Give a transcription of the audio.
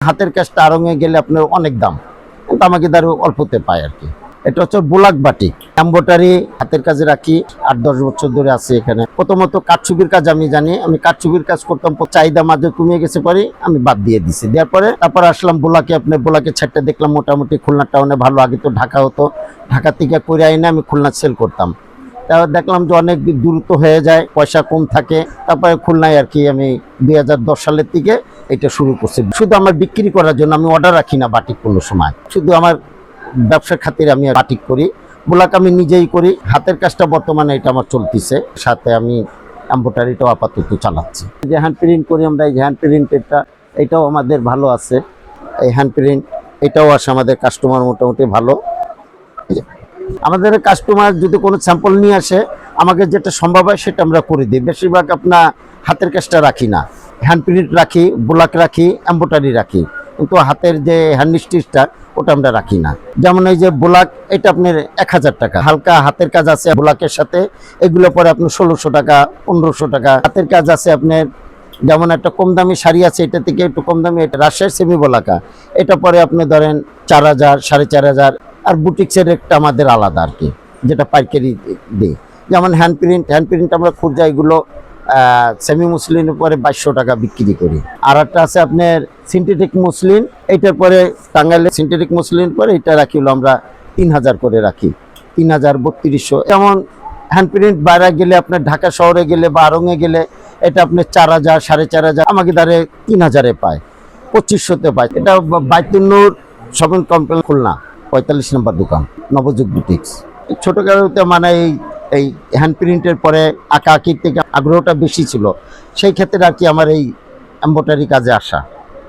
হাতের কাজটা আড়ঙে গেলে আপনার অনেক দাম, কিন্তু আমাকে তার অল্পতে পায় আর কি। এটা হচ্ছে বুলাক বাটিক এমব্রয়ডারি হাতের কাজে রাখি, 8-10 বছর ধরে আছে এখানে। প্রথমত কাঠছবির কাজ আমি জানি, আমি কাঠছবির কাজ করতাম, চাহিদা মাঝে কমিয়ে গেছে পরে আমি বাদ দিয়ে দিছি। দেওয়ার পরে তারপর আসলাম বোলাকে। আপনার বোলাকে ছাড়টা দেখলাম মোটামুটি খুলনা টাউনে ভালো, আগে তো ঢাকা হতো, ঢাকা থেকে করে আইনে আমি খুলনা সেল করতাম। তারপর দেখলাম যে অনেক দ্রুত হয়ে যায়, পয়সা কম থাকে। তারপরে খুলনায় আর কি আমি 2010 সালের থেকে এটা শুরু করছি। শুধু আমার বিক্রি করার জন্য, আমি অর্ডার রাখি না বাটিক কোনো সময়, শুধু আমার ব্যবসার খাতিরে আমি বাটিক করি। বোলাক আমি নিজেই করি। হাতের কাজটা বর্তমানে এটা আমার চলতেছে, সাথে আমি এমব্রয়ডারিটাও আপাতত চালাচ্ছি। যে হ্যান্ড প্রিন্ট করি আমরা, এই হ্যান্ড প্রিন্টেরটা এটাও আমাদের ভালো আছে। এই হ্যান্ড প্রিন্ট এটাও আসে আমাদের কাস্টমার মোটামুটি ভালো। আমাদের কাস্টমার যদি কোনো স্যাম্পল নিয়ে আসে, আমাকে যেটা সম্ভব হয় সেটা আমরা করে দিই। বেশিরভাগ আপনার হাতের কাজটা রাখি না, হ্যান্ড প্রিন্ট রাখি, বোলাক রাখি, এমব্রয়ডারি রাখি, কিন্তু হাতের যে হ্যান্ড স্টিচটা ওটা আমরা রাখি না। যেমন এই যে বোলাক, এটা আপনার 1000 টাকা। হালকা হাতের কাজ আছে বোলাকের সাথে, এগুলো পরে আপনার 1600 টাকা, 1500 টাকা। হাতের কাজ আছে আপনার, যেমন একটা কম দামি শাড়ি আছে, এটা থেকে একটু কম দামি, এটা রাজশাহীর সেমি বোলাকা, এটা পরে আপনি ধরেন 4000, 4500। আর বুটিক্সের একটা আমাদের আলাদা আর কি, যেটা পাইকারি দিই। যেমন হ্যান্ড প্রিন্ট আমরা খুঁজা এগুলো সেমি মুসলিনের পরে 2200 টাকা বিক্রি করি। আর একটা আছে আপনার সিনথেটিক মুসলিন, এইটার পরে টাঙ্গাইলে সিনথেটিক মুসলিন পরে এটা রাখি হলো আমরা 3000 করে রাখি, 3000, 3200। যেমন হ্যান্ড প্রিন্ট বাইরে গেলে আপনার ঢাকা শহরে গেলে বা আড়ঙে গেলে এটা আপনার 4000, 4500, আমাকে দ্বারে 3000-এ পায়, 2500-তে পায়। এটা বাইতুন্নুর শপিং কমপ্লেক্স খুলনা 45 নম্বর দোকান, নবযুগ বুটিক্স। ছোটখাটোতে মানে এই হ্যান্ড প্রিন্টের পরে আঁকা আঁকির থেকে আগ্রহটা বেশি ছিল, সেই ক্ষেত্রে আর কি আমার এই এমব্রয়ডারি কাজে আসা।